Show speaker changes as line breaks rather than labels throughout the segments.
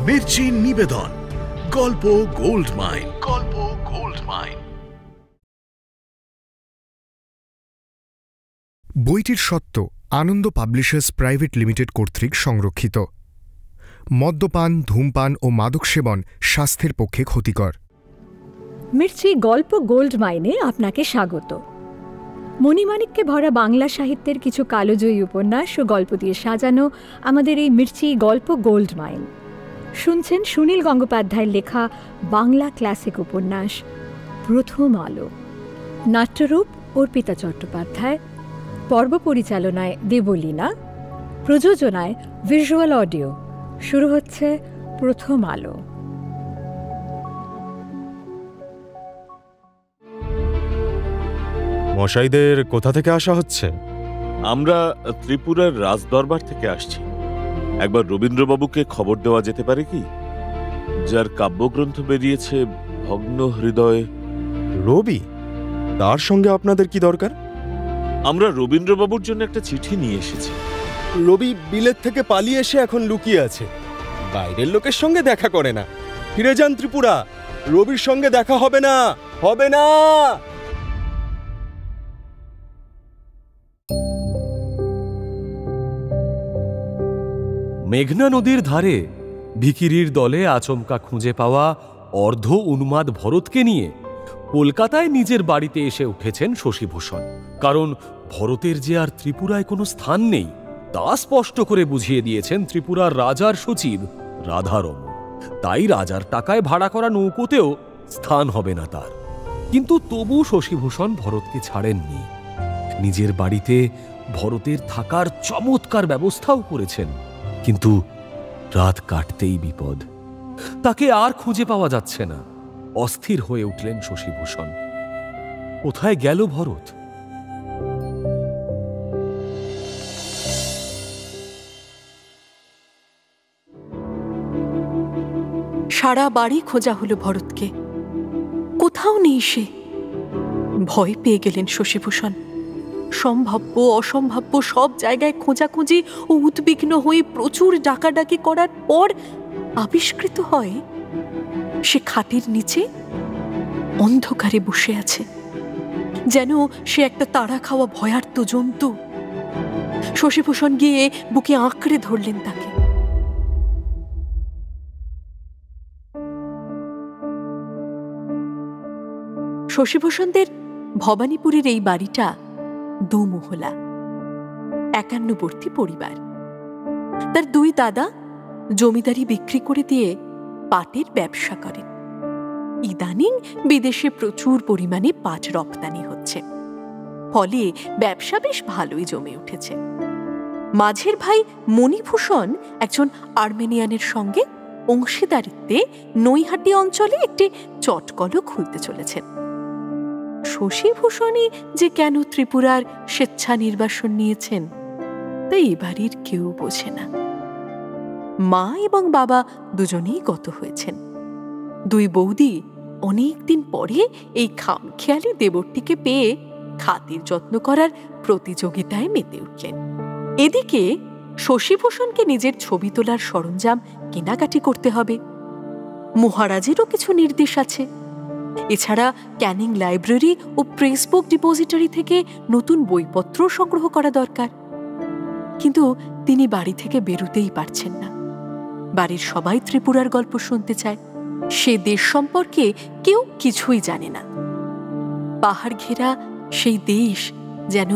মির্চি নিবেদন, গল্প gold mine. গল্প গোল্ড মাইন।
বইটির স্বত্ব আনন্দ পাবলিশার্স প্রাইভেট লিমিটেড কর্তৃক সংরক্ষিত। মদ্যপান, ধূমপান ও মাদক সেবন স্বাস্থ্যের পক্ষে ক্ষতিকর।
মির্চি গল্প গোল্ড মাইনে আপনাকে স্বাগত। মণিমাণিক্যে ভরা বাংলা সাহিত্যের কিছু কালোজয়ী উপন্যাস ও গল্প দিয়ে সাজানো আমাদের এই মির্চি গল্প গোল্ড মাইন। শুনছেন সুনীল গঙ্গোপাধ্যায়ের লেখা বাংলা ক্লাসিক উপন্যাস প্রথম আলো। নাট্যরূপ অর্পিতা চট্টোপাধ্যায়, পর্ব পরিচালনায় দেবলীনা, প্রযোজনায় ভিজুয়াল অডিও। শুরু হচ্ছে প্রথম আলো।
মশাইদের কোথা থেকে আসা হচ্ছে?
আমরা ত্রিপুরার রাজদরবার থেকে আসছি। একবার রবীন্দ্রবাবুকে খবর দেওয়া যেতে পারে কি, যার কাব্যগ্রন্থ বেরিয়েছে ভগ্ন হৃদয়।
রবি? তার সঙ্গে আপনাদের কি দরকার?
আমরা রবীন্দ্রবাবুর জন্য একটা চিঠি নিয়ে এসেছি।
রবি বিলেত থেকে পালিয়ে এসে এখন লুকিয়ে আছে, বাইরের লোকের সঙ্গে দেখা করে না। ফিরে যান ত্রিপুরা, রবির সঙ্গে দেখা হবে না, হবে না।
মেঘনা নদীর ধারে ভিখিরির দলে আচমকা খুঁজে পাওয়া অর্ধ উন্মাদ ভরতকে নিয়ে কলকাতায় নিজের বাড়িতে এসে উঠেছেন শশীভূষণ। কারণ ভরতের যে আর ত্রিপুরায় কোনো স্থান নেই তা স্পষ্ট করে বুঝিয়ে দিয়েছেন ত্রিপুরার রাজার সচিব রাধারমণ। তাই রাজার টাকায় ভাড়া করা নৌকোতেও স্থান হবে না তার। কিন্তু তবু শশীভূষণ ভরতকে ছাড়েননি। নিজের বাড়িতে ভরতের থাকার চমৎকার ব্যবস্থাও করেছেন। কিন্তু রাত কাটতেই বিপদ, তাকে আর খুঁজে পাওয়া যাচ্ছে না। অস্থির হয়ে উঠলেন শশীভূষণ। কোথায় গেল ভরত?
সারা বাড়ি খোঁজা হলো ভরতকে, কোথাও নেই সে। ভয় পেয়ে গেলেন শশীভূষণ। সম্ভাব্য অসম্ভাব্য সব জায়গায় খোঁজাখুঁজি ও উদ্বিগ্ন হয়ে প্রচুর ডাকাডাকি করার পর আবিষ্কৃত হয় সে খাটের নিচে অন্ধকারে বসে আছে, যেন সে একটা তাড়া খাওয়া ভয়ার্ত জন্তু। শশীভূষণ গিয়ে বুকে আঁকড়ে ধরলেন তাকে। শশীভূষণদের ভবানীপুরের এই বাড়িটা দুমহলা, একান্নবর্তী পরিবার। তার দুই দাদা জমিদারি বিক্রি করে দিয়ে পাটের ব্যবসা করেন। ইদানিং বিদেশে প্রচুর পরিমাণে পাট রপ্তানি হচ্ছে, ফলে ব্যবসা বেশ ভালোই জমে উঠেছে। মাঝের ভাই মণিভূষণ একজন আর্মেনিয়ানের সঙ্গে অংশীদারিত্বে নৈহাটি অঞ্চলে একটি চটকলও খুলতে চলেছেন। শশীভূষণই যে কেন ত্রিপুরার স্বেচ্ছা নির্বাসন নিয়েছেন তাই এই বাড়ির কেউ বোঝে না। মা এবং বাবা দুজনেই গত হয়েছেন। দুই বৌদি অনেকদিন পরে এই খামখেয়ালি দেবরটিকে পেয়ে খাতির যত্ন করার প্রতিযোগিতায় মেতে উঠলেন। এদিকে শশীভূষণকে নিজের ছবি তোলার সরঞ্জাম কেনাকাটি করতে হবে। মহারাজেরও কিছু নির্দেশ আছে। এছাড়া ক্যানিং লাইব্রেরি ও প্রেস বুক ডিপোজিটরি থেকে নতুন বইপত্র সংগ্রহ করা দরকার। কিন্তু তিনি বাড়ি থেকে বেরোতেই পারছেন না। বাড়ির সবাই ত্রিপুরার গল্প শুনতে চায়। সে দেশ সম্পর্কে কেউ কিছুই জানে না। পাহাড় ঘেরা সেই দেশ যেন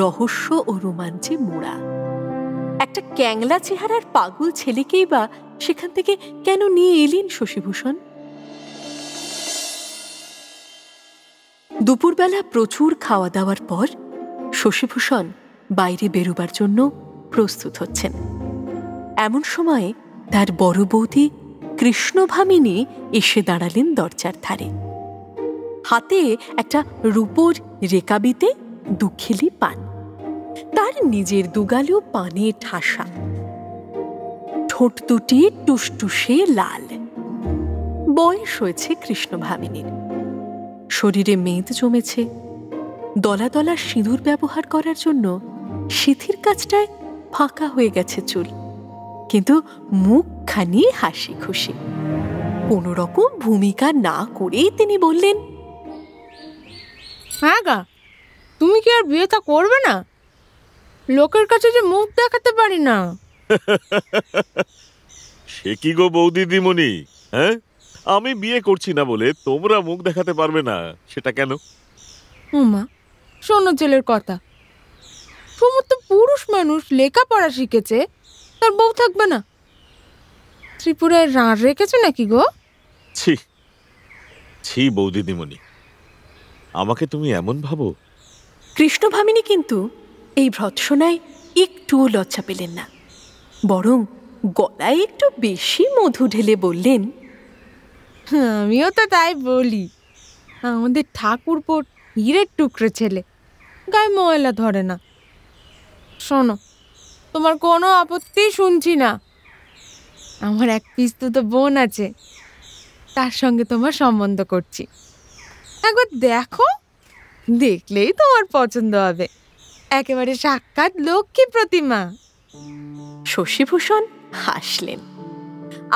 রহস্য ও রোমাঞ্চে মোড়া। একটা ক্যাংলা চেহারার পাগল ছেলেকেই বা সেখান থেকে কেন নিয়ে এলেন শশীভূষণ? দুপুরবেলা প্রচুর খাওয়া দাওয়ার পর শশীভূষণ বাইরে বেরোবার জন্য প্রস্তুত হচ্ছেন। এমন সময় তার বড় বৌদি কৃষ্ণভামিনী এসে দাঁড়ালেন দরজার ধারে। হাতে একটা রূপোর রেকাবিতে দুখিলি পান, তার নিজের দুগালেও পানে ঠাসা, ঠোঁট দুটি টুসটুসে লাল। বয়স হয়েছে কৃষ্ণভামিনীর, শরীরে মেদ জমেছে। দলা দলা সিঁদুর ব্যবহার করার জন্য সিঁথির কাছটায় ফাঁকা হয়ে গেছে চুল, কিন্তু মুখ মুখখানি হাসি খুশি। কোনো রকম ভূমিকা না করেই তিনি বললেন,
হ্যাঁ গা, তুমি কি আর বিয়েটা করবে না? লোকের কাছে যে মুখ দেখাতে পারি না।
সে কি গো বৌদিদিমণি, হ্যাঁ? আমি বিয়ে করছি না বলে তোমরা মুখ দেখাতে পারবে না, সেটা কেন?
উমা, শোনো ছেলের কথা। সমস্ত পুরুষ মানুষ লেখাপড়া শিখেছে, তার বউ থাকবে না? ত্রিপুরায় রাঁড় রেখেছে নাকি গো?
ছি ছি বৌদিদিমণি, আমাকে তুমি এমন ভাবো?
কৃষ্ণভামিনী কিন্তু এই ভর্ৎসনায় একটুও লজ্জা পেলেন না, বরং গলায় একটু বেশি মধু ঢেলে বললেন,
আমিও তো তাই বলি। আমাদের ঠাকুরপোর হীরের টুকরো ছেলে, গায়ে ময়লা ধরে না। শোনো, তোমার কোনো আপত্তি শুনছি না। আমার এক পিস্তুত বোন আছে, তার সঙ্গে তোমার সম্বন্ধ করছি। একবার দেখো, দেখলেই তোমার পছন্দ হবে। একেবারে সাক্ষাৎ লক্ষ্মী প্রতিমা।
শশীভূষণ হাসলেন।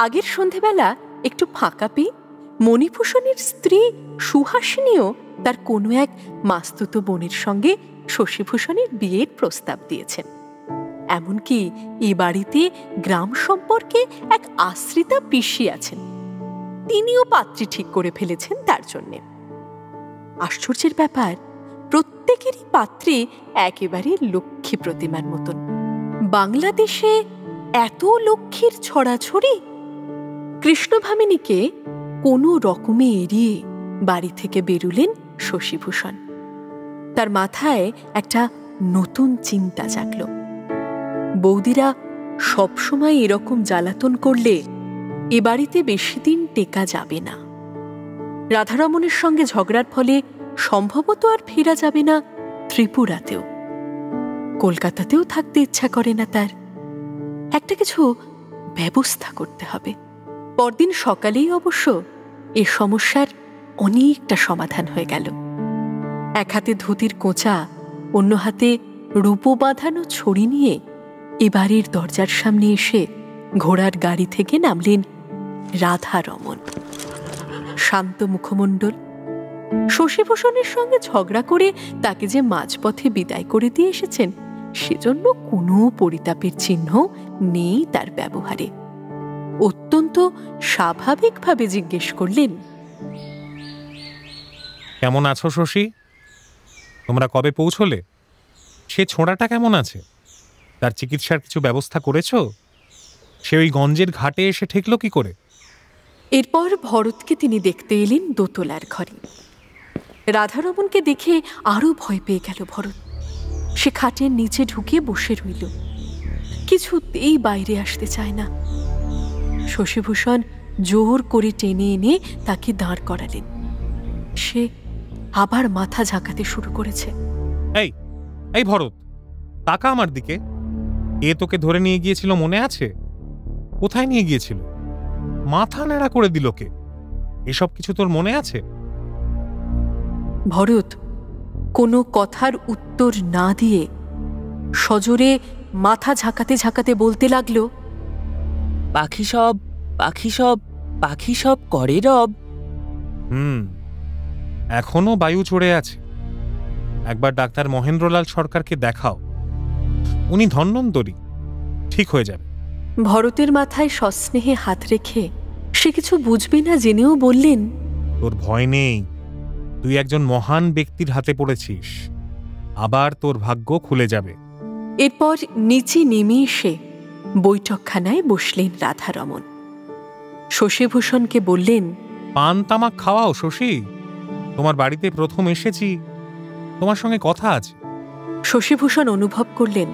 আগের সন্ধেবেলা একটু ফাঁকা পেয়ে মণিভূষণের স্ত্রী সুহাসিনীও তার কোনো এক মাস্তুত বোনের সঙ্গে শশীভূষণের বিয়ের প্রস্তাব দিয়েছেন। এমনকি এ বাড়িতে গ্রাম সম্পর্কে এক আশ্রিতা পিসি আছেন, তিনিও পাত্রী ঠিক করে ফেলেছেন তার জন্যে। আশ্চর্যের ব্যাপার, প্রত্যেকেরই পাত্রী একেবারে লক্ষ্মী প্রতিমার মতন। বাংলাদেশে এত লক্ষ্মীর ছড়াছড়ি। কৃষ্ণভামিনীকে কোনো রকমে এড়িয়ে বাড়ি থেকে বেরুলেন শশীভূষণ। তার মাথায় একটা নতুন চিন্তা জাগল। বৌদিরা সবসময় এরকম জ্বালাতন করলে এ বাড়িতে বেশি দিন টেকা যাবে না। রাধারমণের সঙ্গে ঝগড়ার ফলে সম্ভবত আর ফেরা যাবে না ত্রিপুরাতেও। কলকাতাতেও থাকতে ইচ্ছা করে না তার। একটা কিছু ব্যবস্থা করতে হবে। পরদিন সকালেই অবশ্য এ সমস্যার অনেকটা সমাধান হয়ে গেল। এক হাতে ধুতির কোঁচা, অন্য হাতে রূপো বাঁধানো ছড়ি নিয়ে এ বাড়ির দরজার সামনে এসে ঘোড়ার গাড়ি থেকে নামলেন রাধারমণ। শান্ত মুখমণ্ডল। শশীভূষণের সঙ্গে ঝগড়া করে তাকে যে মাঝপথে বিদায় করে দিয়ে এসেছেন, সেজন্য কোনো পরিতাপের চিহ্ন নেই তার ব্যবহারে। অত্যন্ত স্বাভাবিকভাবে জিজ্ঞেস করলেন,
কেমন আছো শশী? তোমরা কবে পৌঁছলে? সে ছোঁড়াটা কেমন আছে? তার চিকিৎসার কিছু ব্যবস্থা করেছ? সে ওই গঞ্জের ঘাটে এসে ঠেকল কি করে?
এরপর ভরতকে তিনি দেখতে এলেন দোতলার ঘরে। রাধারমণকে দেখে আরো ভয় পেয়ে গেল ভরত। সে খাটের নিচে ঢুকে বসে রইল, কিছুতেই বাইরে আসতে চায় না। শশীভূষণ জোর করে টেনে এনে তাকে দাঁড় করালেন। সে আবার মাথা ঝাঁকাতে শুরু করেছে।
এই এই ভরত, তাকা আমার দিকে। এ তোকে ধরে নিয়ে গিয়েছিল মনে আছে? কোথায় নিয়ে গিয়েছিল? মাথা ন্যাড়া করে দিল কে? এসব কিছু তোর মনে আছে?
ভরত কোনো কথার উত্তর না দিয়ে সজোরে মাথা ঝাঁকাতে ঝাঁকাতে বলতে লাগলো,
পাখি সব পাখি সব পাখি সব করে রব।
এখনো বায়ু চড়ে আছে। একবার ডাক্তার মহেন্দ্রলাল সরকারকে দেখাও, উনি ধন্বন্তরী, ঠিক হয়ে যাবে।
ভরতের মাথায় সস্নেহে হাত রেখে সে কিছু বুঝবে না জেনেও বললেন,
তোর ভয় নেই, তুই একজন মহান ব্যক্তির হাতে পড়েছিস, আবার তোর ভাগ্য খুলে যাবে।
এরপর নিচে নেমে এসে বৈঠকখানায় বসলেন রাধারমণ। শশীভূষণকে বললেন,
পান তামাক খাওয়াও শশী, তোমার বাড়িতে প্রথম এসেছি, তোমার সঙ্গে কথা আছে।
শশীভূষণ অনুভব করলেন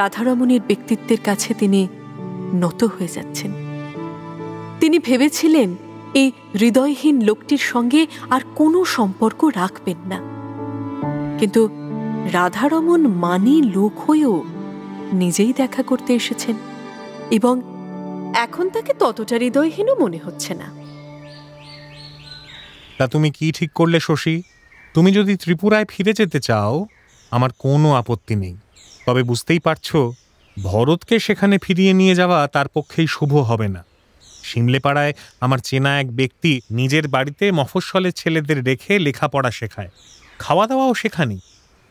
রাধারমণের ব্যক্তিত্বের কাছে তিনি নত হয়ে যাচ্ছেন। তিনি ভেবেছিলেন এই হৃদয়হীন লোকটির সঙ্গে আর কোনো সম্পর্ক রাখবেন না, কিন্তু রাধারমণ মানি লোক হয়েও নিজেই দেখা করতে এসেছেন এবং এখন তাকে ততটা হৃদয়হীনও মনে হচ্ছে না।
তা তুমি কি ঠিক করলে শশী? তুমি যদি ত্রিপুরায় ফিরে যেতে চাও, আমার কোনো আপত্তি নেই, তবে বুঝতেই পারছো ভরতকে সেখানে ফিরিয়ে নিয়ে যাওয়া তার পক্ষেই শুভ হবে না। সিমলেপাড়ায় আমার চেনা এক ব্যক্তি নিজের বাড়িতে মফস্বলের ছেলেদের রেখে লেখাপড়া শেখায়, খাওয়া দাওয়াও সেখানেই,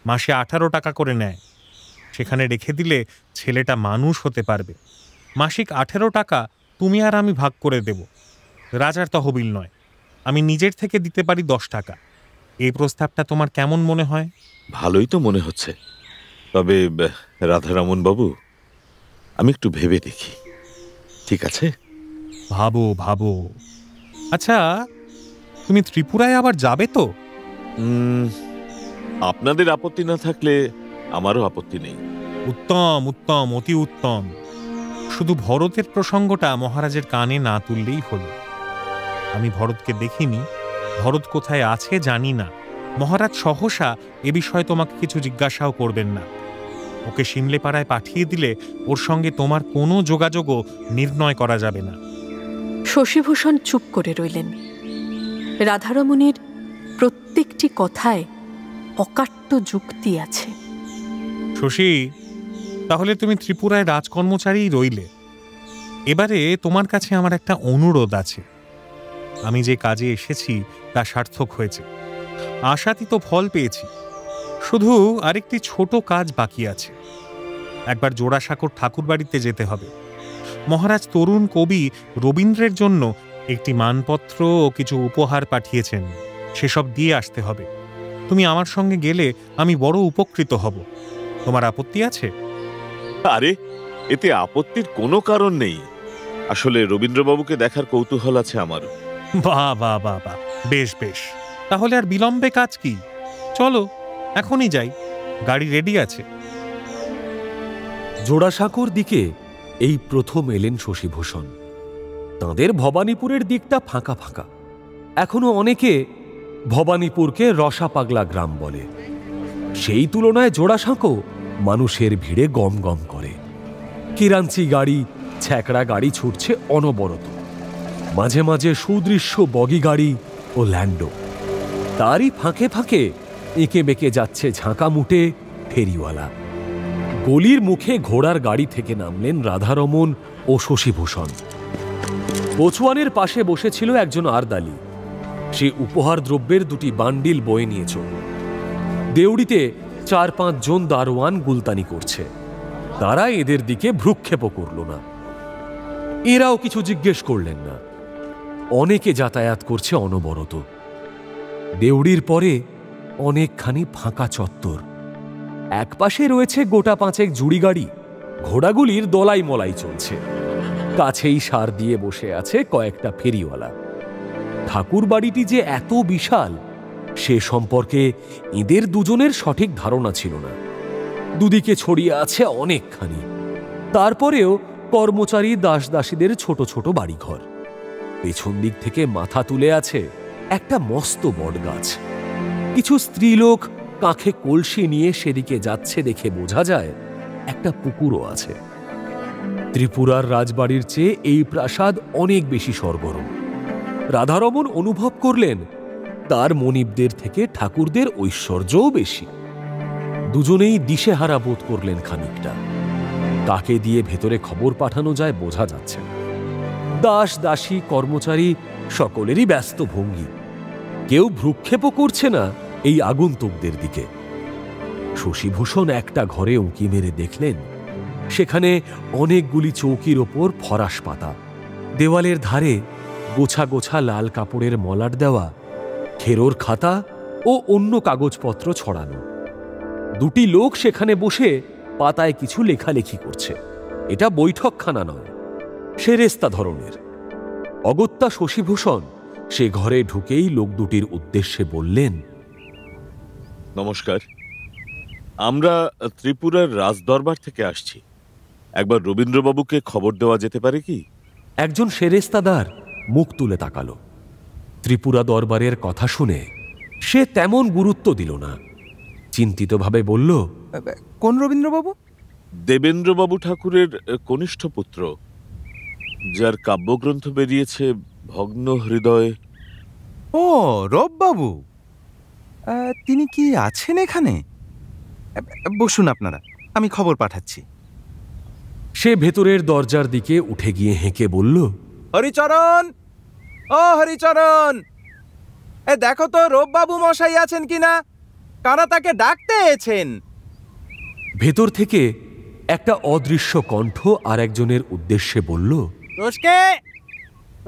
মাসে 18 টাকা করে নেয়। সেখানে রেখে দিলে ছেলেটা মানুষ হতে পারবে। মাসিক 18 টাকা তুমি আর আমি ভাগ করে দেব, রাজার তহবিল নয়, আমি নিজের থেকে দিতে পারি 10 টাকা। এই প্রস্তাবটা তোমার কেমন মনে হয়?
ভালোই তো মনে হচ্ছে, তবে রাধারমন বাবু, আমি একটু ভেবে দেখি। ঠিক আছে?
ভাবো ভাবো। আচ্ছা, তুমি ত্রিপুরায় আবার যাবে তো?
আপনাদের আপত্তি না থাকলে আমারও আপত্তি নেই।
উত্তম উত্তম, অতি উত্তম। শুধু ভরতের প্রসঙ্গটা মহারাজের কানে না তুললেই হলো। আমি ভরতকে দেখিনি, ভরত কোথায় আছে জানি না। মহারাজ সহসা এ বিষয়ে তোমাকে কিছু জিজ্ঞাসাও করবেন না। ওকে সিমলেপাড়ায় পাঠিয়ে দিলে ওর সঙ্গে তোমার কোনো যোগাযোগও নির্ণয় করা যাবে না।
শশীভূষণ চুপ করে রইলেন। রাধারমণের প্রত্যেকটি কথায় অকাট্য যুক্তি আছে।
শশী, তাহলে তুমি ত্রিপুরায় রাজকর্মচারীই রইলে। এবারে তোমার কাছে আমার একটা অনুরোধ আছে। আমি যে কাজে এসেছি তা সার্থক হয়েছে, আশাতীত ফল পেয়েছি। শুধু আরেকটি ছোট কাজ বাকি আছে। একবার জোড়াসাঁকোর ঠাকুর বাড়িতে যেতে হবে। মহারাজ তরুণ কবি রবীন্দ্রের জন্য একটি মানপত্র ও কিছু উপহার পাঠিয়েছেন, সেসব দিয়ে আসতে হবে। তুমি আমার সঙ্গে গেলে আমি বড় উপকৃত হব। তোমার আপত্তি আছে?
আরে, এতে আপত্তির কোনো কারণ নেই। আসলে রবীন্দ্রবাবুকে দেখার কৌতূহল আছে আমার।
বাহ বাহ বাহ বাহ, বেশ বেশ। তাহলে আর বিলম্বে কাজ কি? চলো এখনই যাই, গাড়ি রেডি আছে।
জোড়াসাঁকোর দিকে এই প্রথম এলেন শশীভূষণ। তাঁদের ভবানীপুরের দিকটা ফাঁকা ফাঁকা। এখনো অনেকে ভবানীপুরকে রসা পাগলা গ্রাম বলে। সেই তুলনায় জোড়াসাঁকো মানুষের ভিড়ে গম গম করে। কিরাঞ্চি গাড়ি, ছ্যাকড়া গাড়ি ছুটছে অনবরত, মাঝে মাঝে সুদৃশ্য বগি গাড়ি ও ল্যান্ডো। তারই ফাঁকে ফাঁকে এঁকে বেঁকে যাচ্ছে ঝাঁকা মুটে ফেরিওয়ালা। গলির মুখে ঘোড়ার গাড়ি থেকে নামলেন রাধারমন ও শশীভূষণ। কচুয়ানের পাশে বসেছিল একজন আরদালি। সে উপহার দ্রব্যের দুটি বান্ডিল বয়ে নিয়ে চলল। দেউড়িতে 4-5 জন দারোয়ান গুলতানি করছে। তারা এদের দিকে ভ্রুক্ষেপও করল না। এরাও কিছু জিজ্ঞেস করলেন না। অনেকে যাতায়াত করছে অনবরত। দেউড়ির পরে অনেকখানি ফাঁকা চত্বর। একপাশে রয়েছে গোটা 5 জুড়ি গাড়ি, ঘোড়াগুলির দলাই মলাই চলছে। কাছেই সার দিয়ে বসে আছে কয়েকটা ফেরিওয়ালা। ঠাকুর বাড়িটি যে এত বিশাল সে সম্পর্কে এদের দুজনের সঠিক ধারণা ছিল না। দুদিকে ছড়িয়ে আছে অনেকখানি। তারপরেও কর্মচারী দাসদাসীদের ছোট ছোট বাড়িঘর। পেছন দিক থেকে মাথা তুলে আছে একটা মস্ত বটগাছ। কিছু স্ত্রীলোক কাঁখে কলসি নিয়ে সেদিকে যাচ্ছে দেখে বোঝা যায় একটা পুকুরও আছে। ত্রিপুরার রাজবাড়ির চেয়ে এই প্রাসাদ অনেক বেশি সরগরম। রাধারমন অনুভব করলেন তার মনিবদের থেকে ঠাকুরদের ঐশ্বর্যও বেশি। দুজনেই দিশেহারা বোধ করলেন খানিকটা। কাকে দিয়ে ভেতরে খবর পাঠানো যায় বোঝা যাচ্ছে না। দাস দাসী কর্মচারী সকলেরই ব্যস্ত ভঙ্গি। কেউ ভ্রুক্ষেপও করছে না এই আগন্তুকদের দিকে। শশীভূষণ একটা ঘরে উঁকি মেরে দেখলেন সেখানে অনেকগুলি চৌকির ওপর ফরাস পাতা, দেওয়ালের ধারে গোছা গোছা লাল কাপড়ের মলাট দেওয়া খেরোর খাতা ও অন্য কাগজপত্র ছড়ানো। দুটি লোক সেখানে বসে পাতায় কিছু লেখালেখি করছে। এটা বৈঠকখানা নয়, সেরেস্তা ধরনের। অগত্যা শশীভূষণ সে ঘরে ঢুকেই লোক দুটির উদ্দেশ্যে বললেন,
নমস্কার, আমরা ত্রিপুরার রাজদরবার থেকে আসছি। একবার রবীন্দ্রবাবুকে খবর দেওয়া যেতে পারে কি?
একজন সেরেস্তাদার মুখ তুলে তাকালো। ত্রিপুরা দরবারের কথা শুনে সে তেমন গুরুত্ব দিল না। চিন্তিতভাবে বলল,
কোন রবীন্দ্রবাবু?
দেবেন্দ্রবাবু ঠাকুরের কনিষ্ঠ পুত্র, যার কাব্যগ্রন্থ বেরিয়েছে ভগ্ন হৃদয়।
ও, রববাবু। তিনি কি আছেন এখানে? বসুন আপনারা, আমি খবর পাঠাচ্ছি।
সে ভেতরের দরজার দিকে উঠে গিয়ে হেঁকে বলল,
হরিচরণ, ও হরিচরণ, এ দেখো তো রোববাবু মশাই আছেন কিনা, কারা তাকে ডাকতে এসেছেন।
ভেতর থেকে একটা অদৃশ্য কণ্ঠ আর একজনের উদ্দেশ্যে বলল,
রোশকে,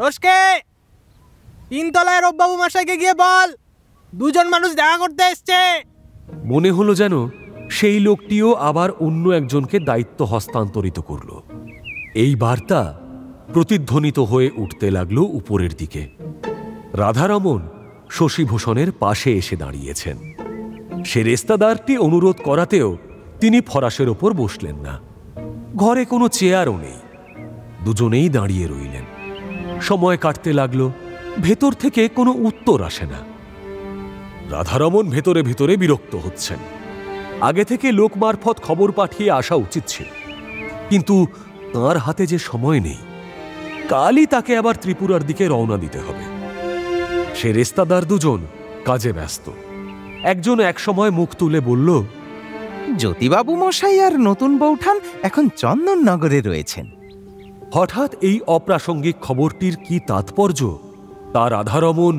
রোশকে, তিনতলায় রোববাবু মশাইকে গিয়ে বল, দুজন মানুষ দেখা করতে এসছে।
মনে হলো যেন সেই লোকটিও আবার অন্য একজনকে দায়িত্ব হস্তান্তরিত করল। এই বার্তা প্রতিধ্বনিত হয়ে উঠতে লাগলো উপরের দিকে। রাধারমণ শশীভূষণের পাশে এসে দাঁড়িয়েছেন। সে রেস্তাদারটি অনুরোধ করাতেও তিনি ফরাসের ওপর বসলেন না। ঘরে কোনো চেয়ারও নেই, দুজনেই দাঁড়িয়ে রইলেন। সময় কাটতে লাগলো, ভেতর থেকে কোনো উত্তর আসে না। রাধারমণ ভেতরে ভেতরে বিরক্ত হচ্ছেন। আগে থেকে লোক মারফত খবর পাঠিয়ে আসা উচিত ছিল, কিন্তু তাঁর হাতে যে সময় নেই। কালই তাকে আবার ত্রিপুরার দিকে রওনা দিতে হবে। সে রেস্তাদার দুজন কাজে ব্যস্ত। একজন একসময় মুখ তুলে বলল,
জ্যোতিবাবু মশাই আর নতুন বৌঠান এখন চন্দননগরে রয়েছেন।
হঠাৎ এই অপ্রাসঙ্গিক খবরটির কি তাৎপর্য তা রাধারমণ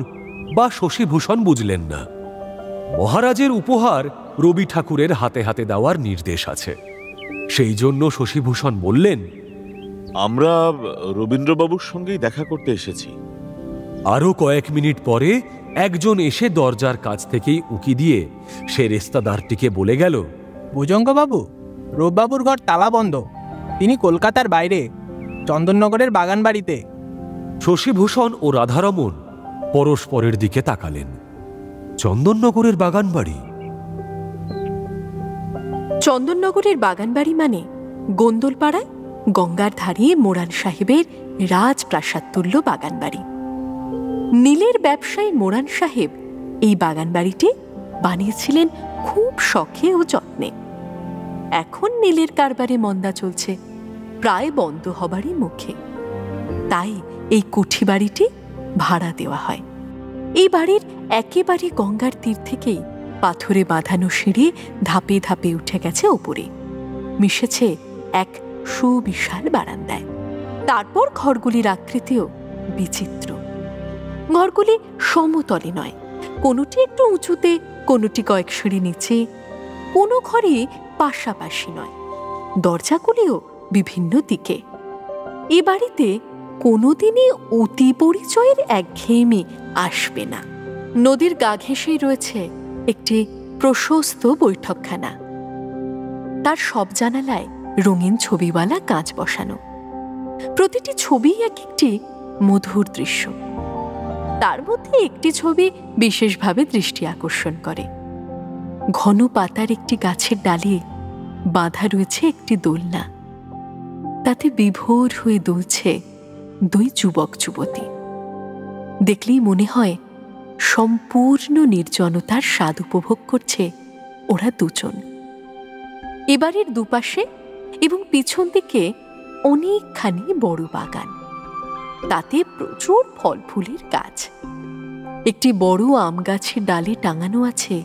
বা শশীভূষণ বুঝলেন না। মহারাজের উপহার রবি ঠাকুরের হাতে হাতে দেওয়ার নির্দেশ আছে। সেই জন্য শশীভূষণ বললেন,
আমরা রবীন্দ্রবাবুর সঙ্গেই দেখা করতে এসেছি।
আরও কয়েক মিনিট পরে একজন এসে দরজার কাছ থেকেই উঁকি দিয়ে সে রেস্তাদারটিকে বলে গেল,
ভুজঙ্গবাবু, রোববাবুর ঘর তালা বন্ধ, তিনি কলকাতার বাইরে চন্দননগরের বাগান বাড়িতে।
শশীভূষণ ও রাধারমণ পরস্পরের দিকে তাকালেন। চন্দননগরের বাগান বাড়ি?
চন্দননগরের বাগানবাড়ি মানে গোন্দলপাড়ায় গঙ্গার ধারে মোরান সাহেবের রাজপ্রাসাদ তুল্য বাগানবাড়ি। নীলের ব্যবসায়ী মোরান সাহেব এই বাগানবাড়িটি বানিয়েছিলেন খুব শখে ও যত্নে। এখন নীলের কারবারে মন্দা চলছে, প্রায় বন্ধ হবারই মুখে। তাই এই কুঠি বাড়িটি ভাড়া দেওয়া হয়। এই বাড়ির একেবারে গঙ্গার তীর থেকেই পাথরে বাঁধানো সিঁড়ি ধাপে ধাপে উঠে গেছে ওপরে, মিশেছে এক সুবিশাল বারান্দায়। তারপর ঘরগুলির আকৃতিও বিচিত্র। ঘরগুলি সমতলে নয়, কোনোটি একটু উঁচুতে, কোনোটি কয়েক সিঁড়ি নিচে, কোনো ঘরে পাশাপাশি নয়। দরজাগুলিও বিভিন্ন দিকে। এ বাড়িতে কোনোদিনই অতি পরিচয়ের একঘেয়েমি আসবে না। নদীর গা ঘেঁষেই রয়েছে একটি প্রশস্ত বৈঠকখানা। তার সব জানালায় রঙিন ছবিওয়ালা কাঁচ বসানো। প্রতিটি ছবি এক একটি মধুর দৃশ্য। তার মধ্যে একটি ছবি বিশেষভাবে দৃষ্টি আকর্ষণ করে। ঘন পাতার একটি গাছের ডালে বাঁধা রয়েছে একটি দোলনা। তাতে বিভোর হয়ে দুলছে দুই যুবক যুবতী। দেখলেই মনে হয় সম্পূর্ণ নির্জনতার স্বাদ উপভোগ করছে ওরা দুজন। এবারের দুপাশে এবং পিছন দিকে অনেকখানি বড় বাগান, তাতে প্রচুর ফল ফুলের গাছ। একটি বড় আম গাছের ডালে টাঙানো আছে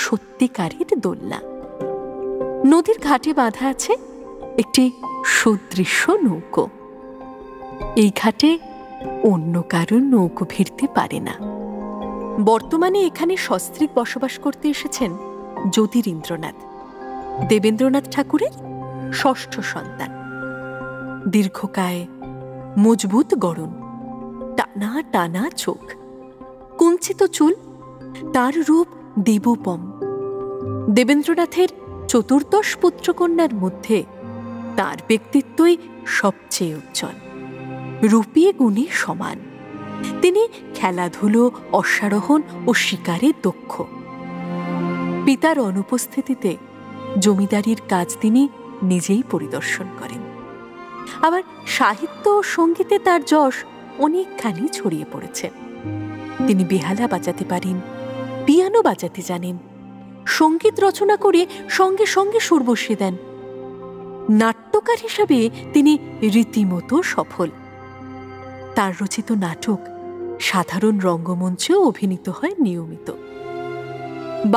সত্যিকারের দোলনা। নদীর ঘাটে বাঁধা আছে একটি সুদৃশ্য নৌকো। এই ঘাটে অন্য কারোর নৌকো ভিড়তে পারে না। বর্তমানে এখানে সস্ত্রীক বসবাস করতে এসেছেন জ্যোতিরিন্দ্রনাথ, দেবেন্দ্রনাথ ঠাকুরের ষষ্ঠ সন্তান। দীর্ঘকায়, মজবুত গড়ন, টানা টানা চোখ, কুঞ্চিত চুল, তার রূপ দেবোপম। দেবেন্দ্রনাথের চতুর্দশ পুত্রকন্যার মধ্যে তার ব্যক্তিত্বই সবচেয়ে উজ্জ্বল, রূপে গুণে সমান। তিনি খেলাধুলো, অশ্বারোহণ ও শিকারে দক্ষ। পিতার অনুপস্থিতিতে জমিদারির কাজ তিনি নিজেই পরিদর্শন করেন। আবার সাহিত্য ও সঙ্গীতে তার যশ অনেকখানি ছড়িয়ে পড়েছে। তিনি বেহালা বাজাতে পারেন, পিয়ানো বাজাতে জানেন, সঙ্গীত রচনা করে সঙ্গে সঙ্গে সুর বসিয়ে দেন। নাট্যকার হিসাবে তিনি রীতিমতো সফল। তার রচিত নাটক সাধারণ রঙ্গমঞ্চেও অভিনীত হয় নিয়মিত।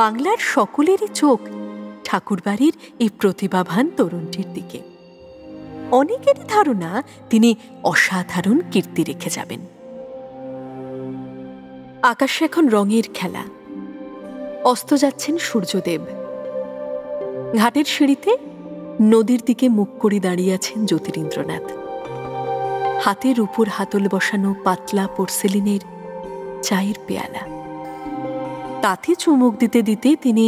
বাংলার সকলেরই চোখ ঠাকুরবাড়ির এই প্রতিভাবান তরুণটির দিকে। অনেকেরই ধারণা তিনি অসাধারণ কীর্তি রেখে যাবেন। আকাশে এখন রঙের খেলা। অস্ত যাচ্ছেন সূর্যদেব। ঘাটের সিঁড়িতে নদীর দিকে মুখ করে দাঁড়িয়ে আছেন জ্যোতিরিন্দ্রনাথ। হাতের উপর হাতল বসানো পাতলা পোর্সেলিনের চায়ের পেয়ালা, তাতে চুমুক দিতে দিতে তিনি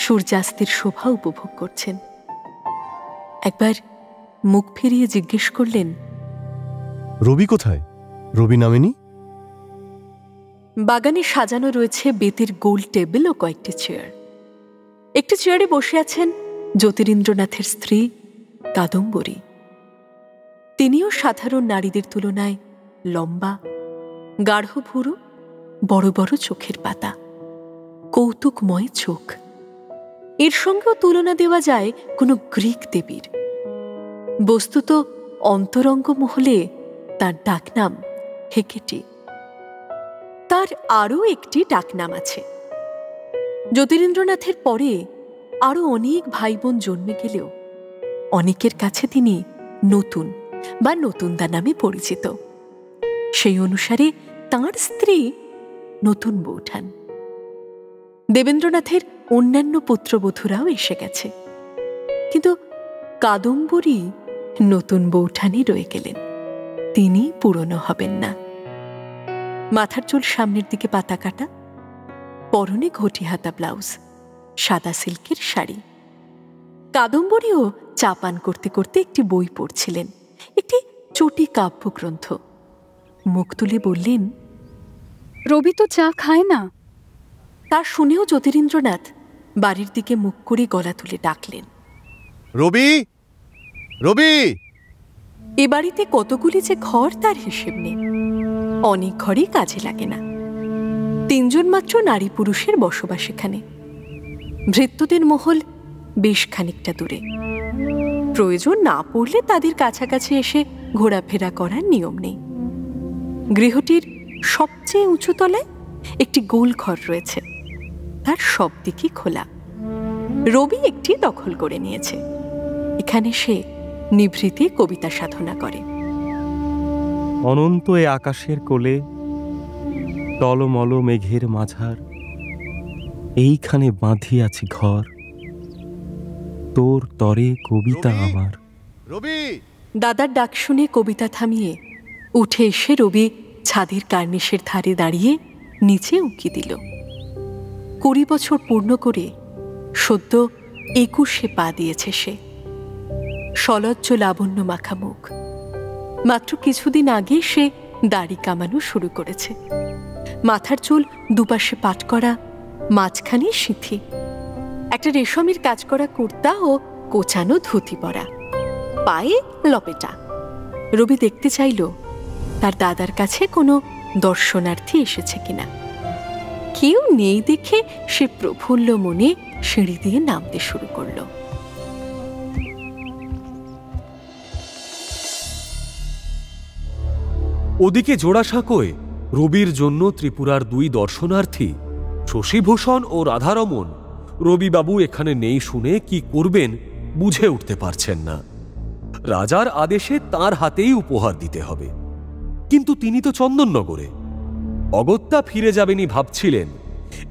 সূর্যাস্তের শোভা উপভোগ করছেন। একবার মুখ ফিরিয়ে জিজ্ঞেস করলেন,
রবি কোথায়? রবি নামেনি?
বাগানে সাজানো রয়েছে বেতের গোল টেবিল ও কয়েকটি চেয়ার। একটি চেয়ারে বসে আছেন জ্যোতিরিন্দ্রনাথের স্ত্রী কাদম্বরী। তিনিও সাধারণ নারীদের তুলনায় লম্বা, গাঢ় ভুরু, বড় বড় চোখের পাতা, কৌতুকময় চোখ। এর সঙ্গেও তুলনা দেওয়া যায় কোনো গ্রিক দেবীর। বস্তুত অন্তরঙ্গ মহলে তার ডাকনাম হেকেটি। তার আরও একটি ডাকনাম আছে। জ্যোতিরিন্দ্রনাথের পরে আরও অনেক ভাই বোন জন্মে গেলেও অনেকের কাছে তিনি নতুন বা নতুনদা নামে পরিচিত। সেই অনুসারে তাঁর স্ত্রী নতুন বৌঠান। দেবেন্দ্রনাথের অন্যান্য পুত্রবধূরাও এসে গেছে, কিন্তু কাদম্বরী নতুন বৌঠানই রয়ে গেলেন। তিনি পুরনো হবেন না। মাথার চুল সামনের দিকে পাতা কাটা, পরনে ঘটি হাতা ব্লাউজ, সাদা সিল্কের শাড়ি। কাদম্বরীও চা পান করতে করতে একটি বই পড়ছিলেন, একটি চটি কাব্যগ্রন্থ। মুখ তুলে বললেন,
রবি তো চা খায় না।
তা শুনেও জ্যোতিরিন্দ্রনাথ বাড়ির দিকে মুখ করে গলা তুলে ডাকলেন,
রবি, রবি!
এ বাড়িতে কতগুলি যে ঘর তার হিসেব নেই। অনেক ঘরই কাজে লাগে না। 3 জন মাত্র নারী পুরুষের বসবাস এখানে। ভৃত্যদের মহল বেশ খানিকটা দূরে। প্রয়োজন না পড়লে তাদের কাছাকাছি এসে ঘোরাফেরা করার নিয়ম নেই। গৃহটির সবচেয়ে উঁচু তলায় একটি গোল ঘর রয়েছে, তার সব দিকই খোলা। রবি একটি দখল করে নিয়েছে। এখানে সে নিভৃতে কবিতা সাধনা করে।
অনন্ত এ আকাশের কোলে টলমল মেঘের মাঝার, এইখানে বাঁধিয়াছি ঘর, তোর তরে কবিতা আমার।
রবি! দাদার ডাক শুনে কবিতা থামিয়ে উঠে এসে রবি ছাদের কার্নিশের ধারে দাঁড়িয়ে নিচে উঁকি দিল। 20 বছর পূর্ণ করে সদ্য 21-এ পা দিয়েছে সে। সলজ্জ লাবণ্য মাখা মুখ। মাত্র কিছুদিন আগে সে দাড়ি কামানো শুরু করেছে। মাথার চুল দুপাশে পাট করা, মাঝখানে সিঁথি। একটা রেশমের কাজ করা কুর্তা ও কোচানো ধুতি পরা, পায়ে লপেটা। রবি দেখতে চাইল তার দাদার কাছে কোনো দর্শনার্থী এসেছে কিনা। কেউ নেই দেখে সে প্রফুল্ল মনে সিঁড়ি দিয়ে নামতে শুরু করল।
ওদিকে জোড়াসাঁকোয় রবির জন্য ত্রিপুরার 2 দর্শনার্থী শশীভূষণ ও রাধারমণ রবিবাবু এখানে নেই শুনে কি করবেন বুঝে উঠতে পারছেন না। রাজার আদেশে তার হাতেই উপহার দিতে হবে, কিন্তু তিনি তো চন্দননগরে। অগত্যা ফিরে যাবেনই ভাবছিলেন।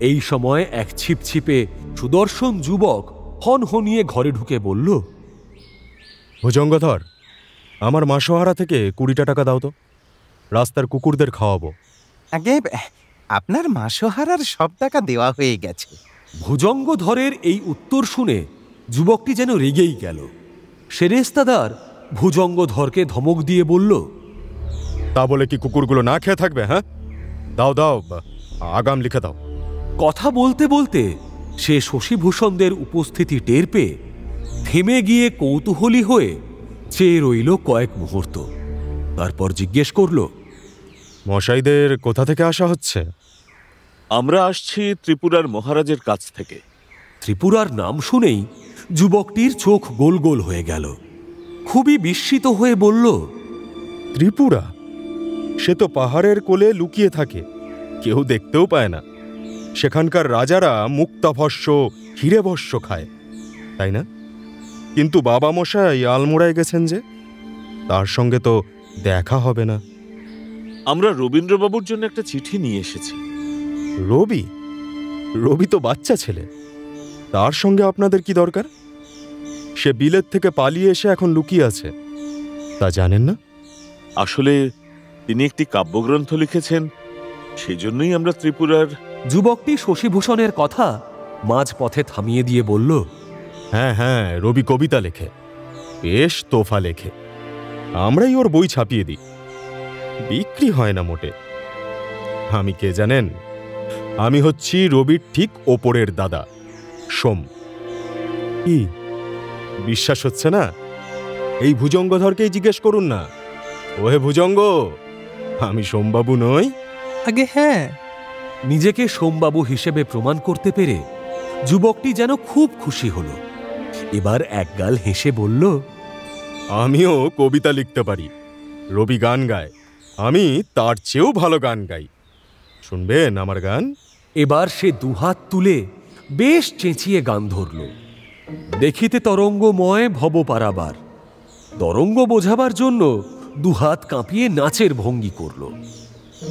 এই সময় এক ছিপছিপে সুদর্শন যুবক হনহনিয়ে ঘরে ঢুকে বলল,
ভুজঙ্গধর, আমার মাসোহারা থেকে 20টা টাকা দাও তো, রাস্তার কুকুরদের খাওয়াবো।
আগে আপনার মাসোহারার সব টাকা দেওয়া হয়ে গেছে।
ভুজঙ্গধরের এই উত্তর শুনে যুবকটি যেন রেগেই গেল। সেরেস্তাদার ভুজঙ্গধরকে ধমক দিয়ে বলল,
তা বলে কি কুকুরগুলো না খেয়ে থাকবে? হ্যাঁ, দাও দাও, আগাম লিখে দাও।
কথা বলতে বলতে সে শশীভূষণদের উপস্থিতি টের পেয়ে থেমে গিয়ে কৌতূহলী হয়ে চেয়ে রইল কয়েক মুহূর্ত। তারপর জিজ্ঞেস করল,
মশাইদের কোথা থেকে আসা হচ্ছে?
আমরা আসছি ত্রিপুরার মহারাজের কাছ থেকে।
ত্রিপুরার নাম শুনেই যুবকটির চোখ গোল গোল হয়ে গেল। খুবই বিস্মিত হয়ে বলল,
ত্রিপুরা? সে তো পাহাড়ের কোলে লুকিয়ে থাকে, কেউ দেখতেও পায় না। সেখানকার রাজারা মুক্তাভস্য, হিরেভস্য খায়, তাই না? কিন্তু বাবা মশাই আলমোড়ায় গেছেন যে? তার সঙ্গে তো দেখা হবে না।
আমরা রবীন্দ্রবাবুর জন্য একটা চিঠি নিয়ে এসেছি।
রবি? রবি তো বাচ্চা ছেলে, তার সঙ্গে আপনাদের কি দরকার? সে বিলেত থেকে পালিয়ে এসে এখন লুকিয়ে আছে, তা জানেন না?
আসলে তিনি একটি কাব্যগ্রন্থ লিখেছেন, সেজন্যই আমরা ত্রিপুরার।
যুবকটি শশীভূষণের কথা মাঝপথে থামিয়ে দিয়ে বলল,
হ্যাঁ হ্যাঁ, রবি কবিতা লেখে, বেশ তোফা লেখে। আমরাই ওর বই ছাপিয়ে দিই, বিক্রি হয় না মোটে। আমি কে জানেন? আমি হচ্ছি রবির ঠিক ওপরের দাদা, সোম। কি বিশ্বাস হচ্ছে না? এই ভুজঙ্গধরকেই জিজ্ঞেস করুন না। ওহে ভুজঙ্গ, আমি সোমবাবু নই?
আগে হ্যাঁ।
নিজেকে সোমবাবু হিসেবে প্রমাণ করতে পেরে যুবকটি যেন খুব খুশি হল। এবার একগাল হেসে বলল,
আমিও কবিতা লিখতে পারি। রবি গান গায়, আমি তার চেয়েও ভালো গান গাই। শুনবেন আমার গান?
এবার সে দুহাত তুলে বেশ চেঁচিয়ে গান ধরল। দেখিতে তরঙ্গময় ভব পারাবার। তরঙ্গ বোঝাবার জন্য দুহাত কাঁপিয়ে নাচের ভঙ্গি করল।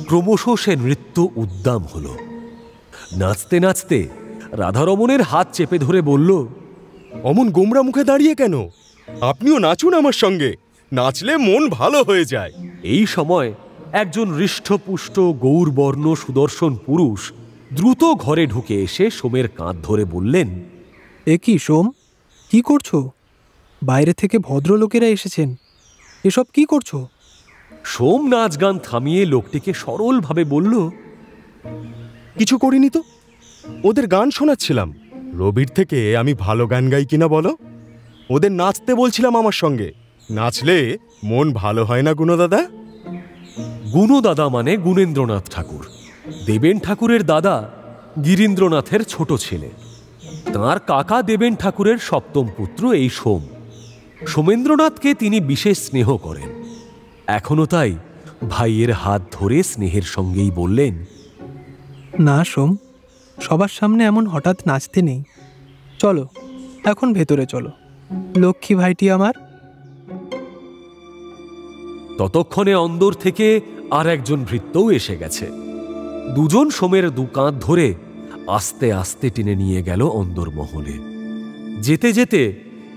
ক্রমশ সে নৃত্য উদ্দাম হল। নাচতে নাচতে রাধারমণের হাত চেপে ধরে বলল,
অমন গোমরা মুখে দাঁড়িয়ে কেন? আপনিও নাচুন আমার সঙ্গে, নাচলে মন ভালো হয়ে যায়।
এই সময় একজন হৃষ্টপুষ্ট গৌরবর্ণ সুদর্শন পুরুষ দ্রুত ঘরে ঢুকে এসে সোমের কাঁধ ধরে বললেন,
এ কি সোম, কি করছো? বাইরে থেকে ভদ্রলোকেরা এসেছেন, এসব কি করছো?
সোম নাচ গান থামিয়ে লোকটিকে সরলভাবে বলল,
কিছু করিনি তো, ওদের গান শোনাচ্ছিলাম। রবির থেকে আমি ভালো গান গাই কিনা বলো? ওদের নাচতে বলছিলাম আমার সঙ্গে। নাচলে মন ভালো হয় না গুণদাদা?
গুণদাদা মানে গুণেন্দ্রনাথ ঠাকুর, দেবেন ঠাকুরের দাদা গিরীন্দ্রনাথের ছোট ছেলে। তাঁর কাকা দেবেন ঠাকুরের সপ্তম পুত্র এই সোম। সোমেন্দ্রনাথকে তিনি বিশেষ স্নেহ করেন। এখনো তাই ভাইয়ের হাত ধরে স্নেহের সঙ্গেই বললেন,
না সোম, সবার সামনে এমন হঠাৎ নাচতে নেই। চলো এখন ভেতরে চলো, লক্ষ্মী ভাইটি আমার।
ততক্ষণে অন্দর থেকে আর একজন ভৃত্যও এসে গেছে। দুজন সোমের দু কাঁধ ধরে আস্তে আস্তে টেনে নিয়ে গেল অন্দরমহলে। যেতে যেতে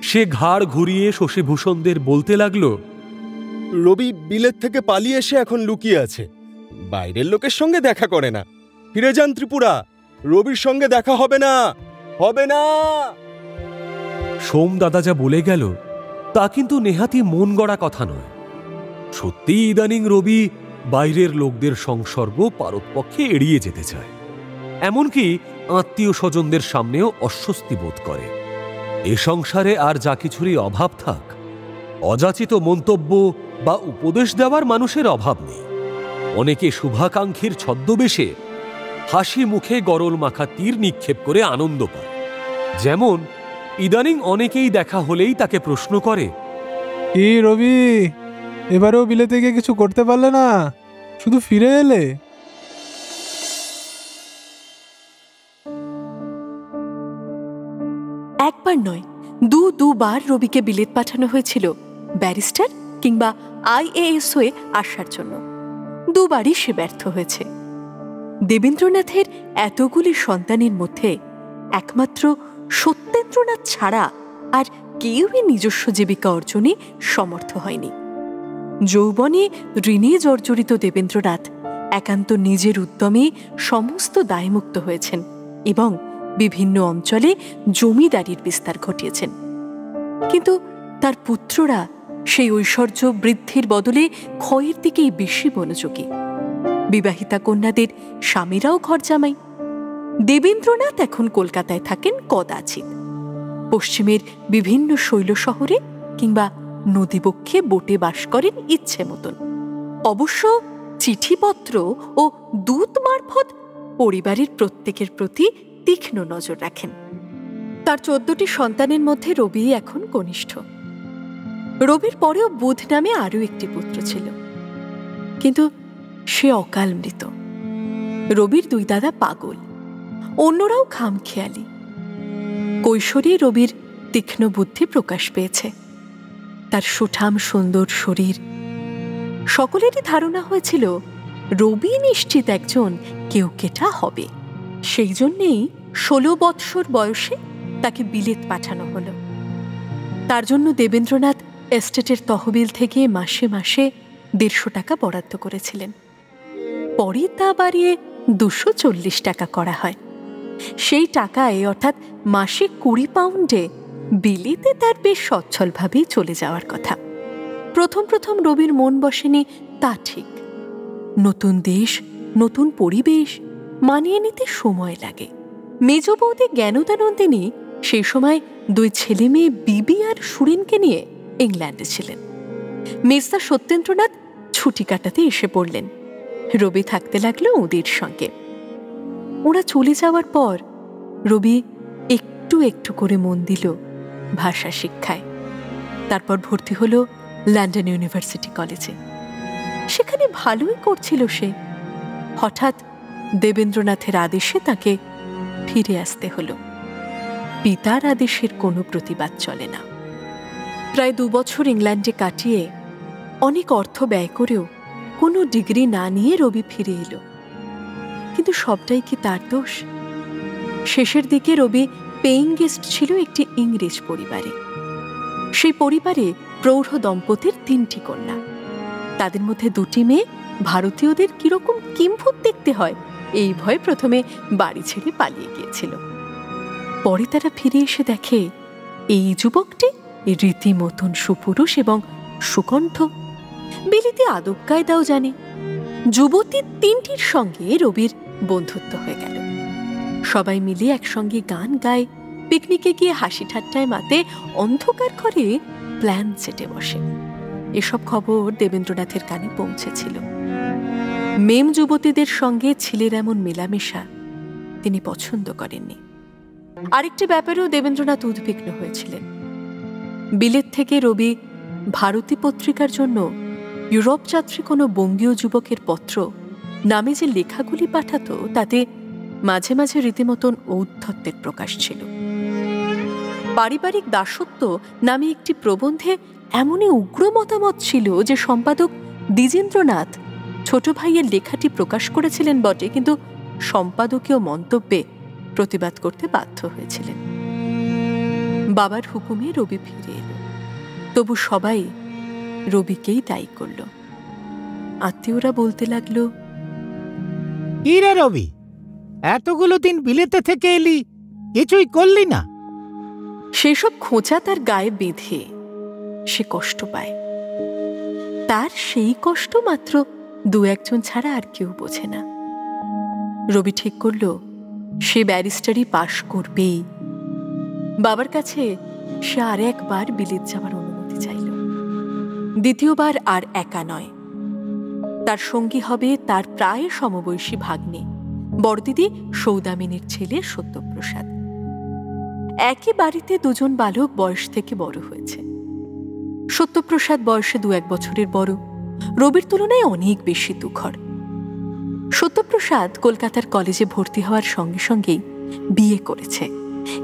সে ঘাড় ঘুরিয়ে শশীভূষণদের বলতে লাগলো,
রবি বিলেত থেকে পালিয়ে এসে এখন লুকিয়ে আছে, বাইরের লোকের সঙ্গে দেখা করে না। ফিরে যান ত্রিপুরা, রবির সঙ্গে দেখা হবে না, হবে না।
সোম দাদা যা বলে গেল তা কিন্তু নেহাতি মন গড়া কথা নয়। সত্যি ইদানিং রবি বাইরের লোকদের সংসর্গ পারতপক্ষে এড়িয়ে যেতে চায়, এমনকি আত্মীয় স্বজনদের সামনেও অস্বস্তি বোধ করে। এ সংসারে আর যা কিছুরই অভাব থাক, অযাচিত মন্তব্য বা উপদেশ দেওয়ার মানুষের অভাব নেই। অনেকে শুভাকাঙ্ক্ষীর ছদ্মবেশে হাসি মুখে গরল মাখা তীর নিক্ষেপ করে আনন্দ পায়। যেমন ইদানিং অনেকেই দেখা হলেই তাকে প্রশ্ন করে,
কি রবি, এবারেও বিলেতে গিয়ে কিছু করতে পারলে না, শুধু ফিরে এলে?
একবার নয়, দুবার রবিকে বিলেত পাঠানো হয়েছিল ব্যারিস্টার কিংবা IAS হয়ে আসার জন্য। দুবারই সে ব্যর্থ হয়েছে। দেবেন্দ্রনাথের এতগুলি সন্তানের মধ্যে একমাত্র সত্যেন্দ্রনাথ ছাড়া আর কেউই নিজস্ব জীবিকা অর্জনে সমর্থ হয়নি। যৌবনে ঋণে জর্জরিত দেবেন্দ্রনাথ একান্ত নিজের উদ্যমে সমস্ত দায়মুক্ত হয়েছেন এবং বিভিন্ন অঞ্চলে জমিদারির বিস্তার ঘটিয়েছেন। কিন্তু তার পুত্ররা সেই ঐশ্বর্য বৃদ্ধির বদলে ক্ষয়ের দিকেই বেশি মনোযোগী। বিবাহিতা কন্যাদের স্বামীরাও ঘর জামাই। দেবেন্দ্রনাথ এখন কলকাতায় থাকেন কদাচিৎ, পশ্চিমের বিভিন্ন শৈল শহরে কিংবা নদীবক্ষে বোটে বাস করেন ইচ্ছে মতন। অবশ্য চিঠিপত্র ও দূত মারফত পরিবারের প্রত্যেকের প্রতি তীক্ষ্ণ নজর রাখেন। তার 14টি সন্তানের মধ্যে রবি এখন কনিষ্ঠ। রবির পরেও বুধ নামে আরও একটি পুত্র ছিল, কিন্তু সে অকাল মৃত। রবির 2 দাদা পাগল, অন্যরাও খামখেয়ালি। কৈশোরে রবির তীক্ষ্ণ বুদ্ধি প্রকাশ পেয়েছে। তার সুঠাম সুন্দর শরীর। সকলেরই ধারণা হয়েছিল রবি নিশ্চিত একজন কেউকেটা হবে। সেই জন্যেই 16 বৎসর বয়সে তাকে বিলেত পাঠানো হলো। তার জন্য দেবেন্দ্রনাথ এস্টেটের তহবিল থেকে মাসে মাসে 150 টাকা বরাদ্দ করেছিলেন। পরে তা বাড়িয়ে 240 টাকা করা হয়। সেই টাকায় অর্থাৎ মাসে 20 পাউন্ডে বিলেতে তার বেশ সচ্ছলভাবেই চলে যাওয়ার কথা। প্রথম প্রথম রবির মন বসেনি তা ঠিক। নতুন দেশ, নতুন পরিবেশ মানিয়ে নিতে সময় লাগে। মেজ বৌদি জ্ঞানদানন্দিনী সেই সময় 2 ছেলে মেয়ে বিবি আর সুরেনকে নিয়ে ইংল্যান্ডে ছিলেন। মির্জা সত্যেন্দ্রনাথ ছুটি কাটাতে এসে পড়লেন। রবি থাকতে লাগলো ওদের সঙ্গে। ওরা চলে যাওয়ার পর রবি একটু একটু করে মন দিল ভাষা শিক্ষায়। তারপর ভর্তি হলো লন্ডন ইউনিভার্সিটি কলেজে। সেখানে ভালোই করছিল সে। হঠাৎ দেবেন্দ্রনাথের আদেশে তাকে ফিরে আসতে হলো। পিতার আদেশের কোনো প্রতিবাদ চলে না। প্রায় 2 বছর ইংল্যান্ডে কাটিয়ে অনেক অর্থ ব্যয় করেও কোনো ডিগ্রি না নিয়ে রবি ফিরে এলো। কিন্তু সবটাই কি তার দোষ? শেষের দিকে রবি পেইং গেস্ট ছিল একটি ইংরেজ পরিবারে। সেই পরিবারে প্রৌঢ় দম্পতির 3টি কন্যা। তাদের মধ্যে 2টি মেয়ে ভারতীয়দের কিরকম কিম্ভূত দেখতে হয় এই ভয়ে প্রথমে বাড়ি ছেড়ে পালিয়ে গিয়েছিল। পরে তারা ফিরে এসে দেখে এই যুবকটি রীতিমতন সুপুরুষ এবং সুকণ্ঠ, বিলিতি আদব কায়দাও জানে। যুবতী 3টির সঙ্গে রবির বন্ধুত্ব হয়ে গেল। সবাই মিলে একসঙ্গে গান গায়, পিকনিকে গিয়ে হাসি ঠাট্টায় মাতে, অন্ধকার ঘরে প্ল্যান সেটে বসে। এসব খবর দেবেন্দ্রনাথের কানে পৌঁছেছিল। মেম যুবতীদের সঙ্গে ছেলের এমন মেলামেশা তিনি পছন্দ করেননি। আরেকটি ব্যাপারেও দেবেন্দ্রনাথ উদ্বিগ্ন হয়েছিলেন। বিলেত থেকে রবি ভারতী পত্রিকার জন্য ইউরোপ যাত্রী কোনো বঙ্গীয় যুবকের পত্র নামে যে লেখাগুলি পাঠাতো তাতে মাঝে মাঝে রীতিমতন ঔদ্ধত্যের প্রকাশ ছিল। পারিবারিক দাসত্ব নামে একটি প্রবন্ধে এমনই উগ্র মতামত ছিল যে সম্পাদক দ্বিজেন্দ্রনাথ ছোট ভাইয়ের লেখাটি প্রকাশ করেছিলেন বটে, কিন্তু সম্পাদকীয় মন্তব্যে প্রতিবাদ করতে বাধ্য হয়েছিলেন। বাবার হুকুমে রবি ফিরে এলো। তবু সবাই রবিকেই দায়ী করল। আত্মীয়রা বলতে লাগলো,
কি রে রবি, এতগুলো দিন বিলেতে থেকে এলি, কিছুই করলি না?
সেসব খোঁচা তার গায়ে বেঁধে সে কষ্ট পায়। তার সেই কষ্ট মাত্র 2-1 ছাড়া আর কেউ বোঝে না। রবি ঠিক করল সে ব্যারিস্টারি পাশ করবেই। বাবার কাছে সে আর একবার বিলেত যাওয়ার অনুমতি চাইল। দ্বিতীয়বার আর একা নয়, তার সঙ্গী হবে তার প্রায় সমবয়সী ভাগ্নে বড়দিদি সৌদামিনীর ছেলে সত্যপ্রসাদ। একই বাড়িতে 2জন বালক বয়স থেকে বড় হয়েছে। সত্যপ্রসাদ বয়সে 2-1 বছরের বড়, রবির তুলনায় অনেক বেশি তুখর। সত্যপ্রসাদ কলকাতার কলেজে ভর্তি হওয়ার সঙ্গে সঙ্গেই বিয়ে করেছে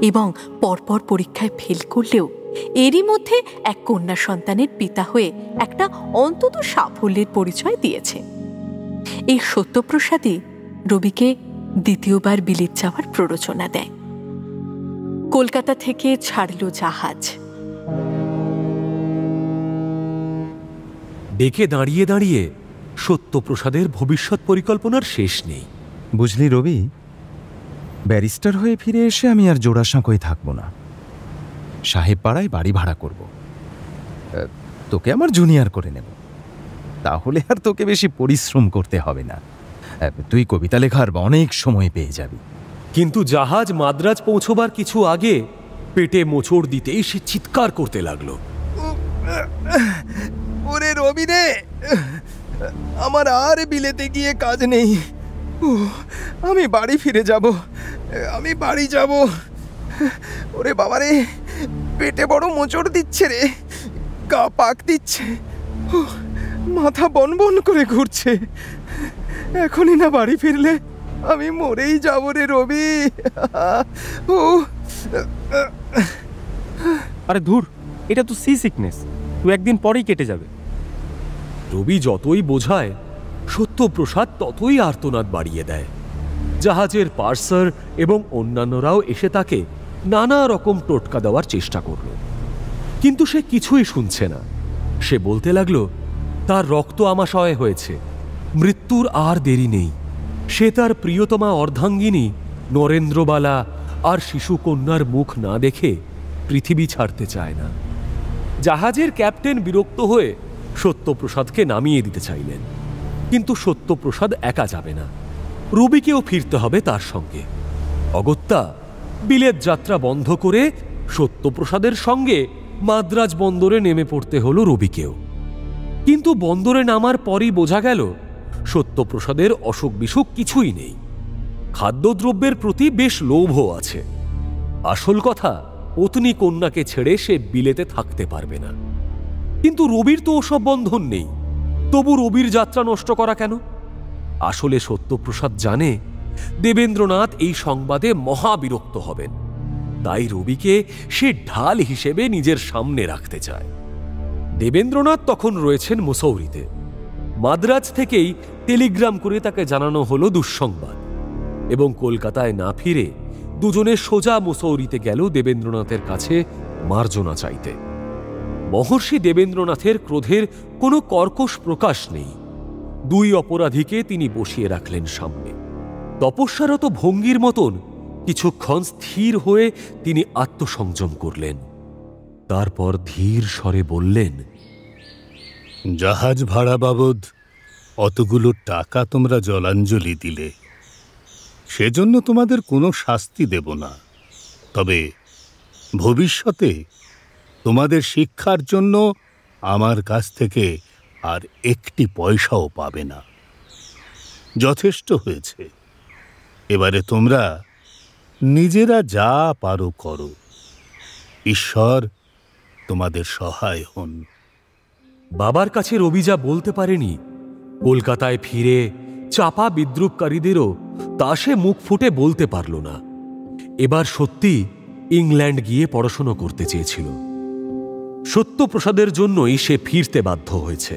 এবং পরপর পরীক্ষায় ফেল করলেও এরই মধ্যে এক কন্যা সন্তানের পিতা হয়ে একটা অন্তত সাফল্যের পরিচয় দিয়েছে। এই সত্যপ্রসাদই রবিকে দ্বিতীয়বার বিলেত যাওয়ার প্ররোচনা দেয়। কলকাতা থেকে ছাড়ল জাহাজ।
ডেকে দাঁড়িয়ে দাঁড়িয়ে সত্যপ্রসাদের ভবিষ্যৎ পরিকল্পনার শেষ নেই।
বুঝলি রবি, ব্যারিস্টার হয়ে ফিরে এসে আমি আর জোড়াসাঁকোয় থাকব না। সাহেব পাড়ায় বাড়ি ভাড়া করব, তোকে আমার জুনিয়র করে নেব। তাহলে আর তোকে বেশি পরিশ্রম করতে হবে না। তুই কবিতা লেখার অনেক সময় পেয়ে যাবি।
কিন্তু জাহাজ মাদ্রাজ পৌঁছবার কিছু আগে পেটে মোচড় দিতেই সে চিৎকার করতে লাগলো,
ওরে রবি রে, আমার আর বিলেতে গিয়ে কাজ নেই। আমি বাড়ি ফিরে যাব, আমি বাড়ি যাব। ওরে বাবারে, পেটে বড় মোচড় দিচ্ছে রে, গা পাক দিচ্ছে, মাথা বন বন করে ঘুরছে। এখনই না বাড়ি ফিরলে আমি মরেই যাব রে রবি।
আরে ধুর, এটা তো সি সিকনেস, একদিন পরেই কেটে যাবে।
রবি যতই বোঝায় সত্যপ্রসাদ ততই আর্তনাদ বাড়িয়ে দেয়। জাহাজের পার্সার এবং অন্যান্যরাও এসে তাকে নানা রকম টোটকা দেওয়ার চেষ্টা করল, কিন্তু সে কিছুই শুনছে না। সে বলতে লাগল তার রক্ত আমাশয় হয়েছে, মৃত্যুর আর দেরি নেই। সে তার প্রিয়তমা অর্ধাঙ্গিনী নরেন্দ্রবালা আর শিশুকন্যার মুখ না দেখে পৃথিবী ছাড়তে চায় না। জাহাজের ক্যাপ্টেন বিরক্ত হয়ে সত্যপ্রসাদকে নামিয়ে দিতে চাইলেন, কিন্তু সত্যপ্রসাদ একা যাবে না, রবিকেও ফিরতে হবে তার সঙ্গে। অগত্যা বিলেত যাত্রা বন্ধ করে সত্যপ্রসাদের সঙ্গে মাদ্রাজ বন্দরে নেমে পড়তে হলো রবিকেও। কিন্তু বন্দরে নামার পরই বোঝা গেল সত্যপ্রসাদের অসুখ বিসুখ কিছুই নেই। খাদ্যদ্রব্যের প্রতি বেশ লোভও আছে। আসল কথা, পত্নী কন্যাকে ছেড়ে সে বিলেতে থাকতে পারবে না। কিন্তু রবির তো ওসব বন্ধন নেই, তবু রবির যাত্রা নষ্ট করা কেন? আসলে সত্যপ্রসাদ জানে দেবেন্দ্রনাথ এই সংবাদে মহাবিরক্ত হবেন, তাই রবিকে সে ঢাল হিসেবে নিজের সামনে রাখতে চায়। দেবেন্দ্রনাথ তখন রয়েছেন মুসৌরিতে। মাদ্রাজ থেকেই টেলিগ্রাম করে তাকে জানানো হলো দুঃসংবাদ, এবং কলকাতায় না ফিরে দুজনে সোজা মুসৌরিতে গেল দেবেন্দ্রনাথের কাছে মার্জনা চাইতে। মহর্ষি দেবেন্দ্রনাথের ক্রোধের কোনো কর্কশ প্রকাশ নেই। দুই অপরাধীকে তিনি বসিয়ে রাখলেন সামনে। তপস্যারত ভঙ্গির মতন কিছুক্ষণ স্থির হয়ে তিনি আত্মসংযম করলেন। তারপর ধীর স্বরে বললেন,
জাহাজ ভাড়া বাবদ অতগুলো টাকা তোমরা জলাঞ্জলি দিলে, সেজন্য তোমাদের কোনো শাস্তি দেব না। তবে ভবিষ্যতে তোমাদের শিক্ষার জন্য আমার কাছ থেকে আর একটি পয়সাও পাবে না। যথেষ্ট হয়েছে। এবারে তোমরা নিজেরা যা পারো করো। ঈশ্বর তোমাদের সহায় হন।
বাবার কাছে রবি যা বলতে পারেনি, কলকাতায় ফিরে চাপা বিদ্রুপকারীদেরও তা সে মুখ ফুটে বলতে পারল না। এবার সত্যি ইংল্যান্ড গিয়ে পড়াশোনা করতে চেয়েছিল। সত্যপ্রসাদের জন্যই সে ফিরতে বাধ্য হয়েছে।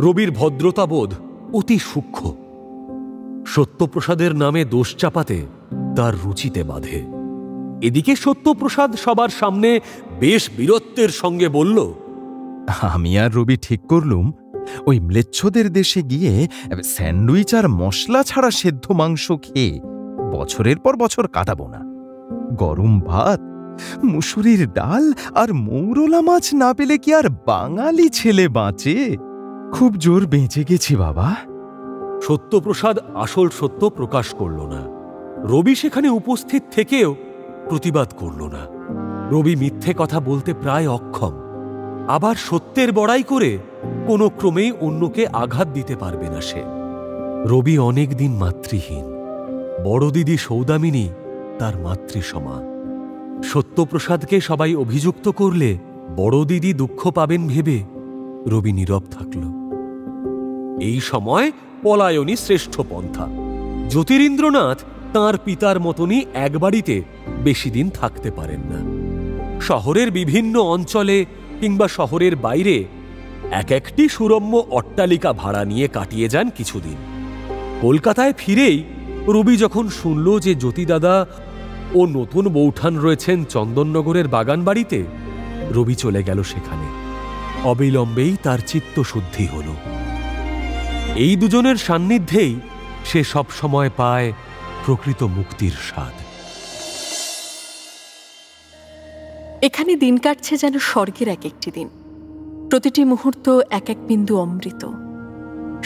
রবির ভদ্রতাবোধ অতি সূক্ষ্ম। সত্যপ্রসাদের নামে দোষ চাপাতে তার রুচিতে বাধে। এদিকে সত্যপ্রসাদ সবার সামনে বেশ বীরত্বের সঙ্গে বলল,
আমি আর রবি ঠিক করলুম ওই ম্লেচ্ছদের দেশে গিয়ে স্যান্ডউইচ আর মশলা ছাড়া সেদ্ধ মাংস খেয়ে বছরের পর বছর কাটাবো না। গরম ভাত, মুসুরির ডাল আর মৌরলা মাছ না পেলে কি আর বাঙালি ছেলে বাঁচে? খুব জোর বেঁচে গেছি বাবা।
সত্যপ্রসাদ আসল সত্য প্রকাশ করল না। রবি সেখানে উপস্থিত থেকেও প্রতিবাদ করল না। রবি মিথ্যে কথা বলতে প্রায় অক্ষম, আবার সত্যের বড়াই করে কোনো ক্রমেই অন্যকে আঘাত দিতে পারবে না সে। রবি অনেকদিন মাতৃহীন। বড় দিদি সৌদামিনী তার মাতৃসমা। সত্যপ্রসাদকে সবাই অভিযুক্ত করলে বড় দিদি দুঃখ পাবেন ভেবে রবি নীরব থাকল। এই সময় পলায়নই শ্রেষ্ঠ পন্থা। জ্যোতিরিন্দ্রনাথ তাঁর পিতার মতনই এক বাড়িতে বেশি দিন থাকতে পারেন না। শহরের বিভিন্ন অঞ্চলে কিংবা শহরের বাইরে এক একটি সুরম্য অট্টালিকা ভাড়া নিয়ে কাটিয়ে যান কিছুদিন। কলকাতায় ফিরেই রবি যখন শুনল যে জ্যোতিদাদা ও নতুন বৌঠান রয়েছেন চন্দননগরের বাগান বাড়িতে, রবি চলে গেল সেখানে। অবিলম্বেই তার চিত্তশুদ্ধি হল। এই দুজনের সান্নিধ্যেই সে সব সময় পায় প্রকৃত মুক্তির স্বাদ।
এখানে দিন কাটছে যেন স্বর্গের এক একটি দিন। প্রতিটি মুহূর্ত এক এক বিন্দু অমৃত।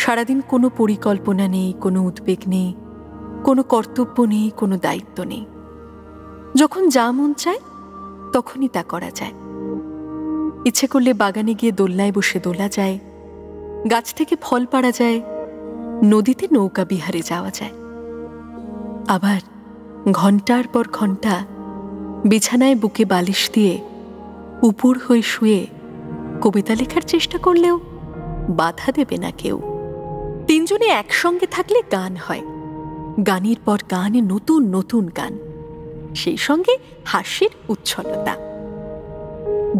সারাদিন কোনো পরিকল্পনা নেই, কোনো উদ্বেগ নেই, কোনো কর্তব্য নেই, কোনো দায়িত্ব নেই। যখন যা মন চায় তখনই তা করা যায়। ইচ্ছে করলে বাগানে গিয়ে দোলনায় বসে দোলা যায়, গাছ থেকে ফল পাড়া যায়, নদীতে নৌকা বিহারে যাওয়া যায়। আবার ঘন্টার পর ঘন্টা বিছানায় বুকে বালিশ দিয়ে উপর হয়ে শুয়ে কবিতা লেখার চেষ্টা করলেও বাধা দেবে না কেউ। তিনজনে একসঙ্গে থাকলে গান হয়, গানের পর গানে নতুন নতুন গান, সেই সঙ্গে হাস্যের উচ্ছলতা।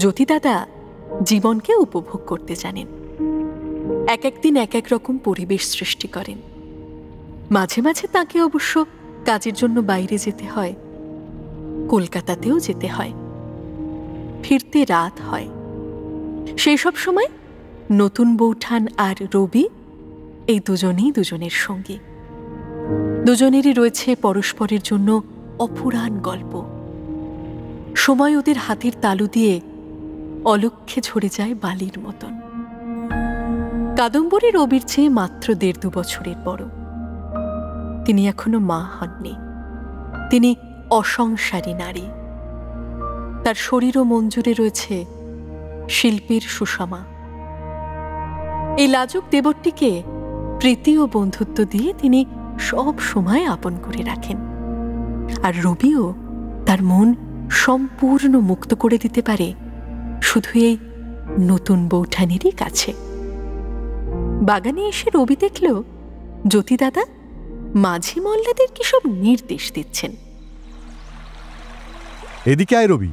জ্যোতিদাদা জীবনকে উপভোগ করতে জানেন। এক একদিন এক এক রকম পরিবেশ সৃষ্টি করেন। মাঝে মাঝে তাকে অবশ্য কাজের জন্য বাইরে যেতে হয়, কলকাতাতেও যেতে হয়, ফিরতে রাত হয়। সেই সব সময় নতুন বৌঠান আর রবি এই দুজনেই দুজনের সঙ্গী। দুজনেরই রয়েছে পরস্পরের জন্য অপুরাণ গল্প। সময় ওদের হাতের তালু দিয়ে অলক্ষ্যে ঝরে যায় বালির মতন। কাদম্বরী রবির চেয়ে মাত্র 1.5-2 বছরের বড়। তিনি এখনো মা হননি। তিনি অসংসারী নারী। তার শরীর ও মন জুড়ে রয়েছে শিল্পীর সুষমা। এই লাজুক দেবরটিকে প্রীতি ও বন্ধুত্ব দিয়ে তিনি সব সময় আপন করে রাখেন। আর রবিও তার মন সম্পূর্ণ মুক্ত করে দিতে পারে শুধু এই নতুন বৌঠানেরই কাছে। বাগানে এসে রবি দেখল জ্যোতি দাদা মাঝি মল্লাদের কি সব নির্দেশ দিচ্ছেন।
এদিকে আয় রবি,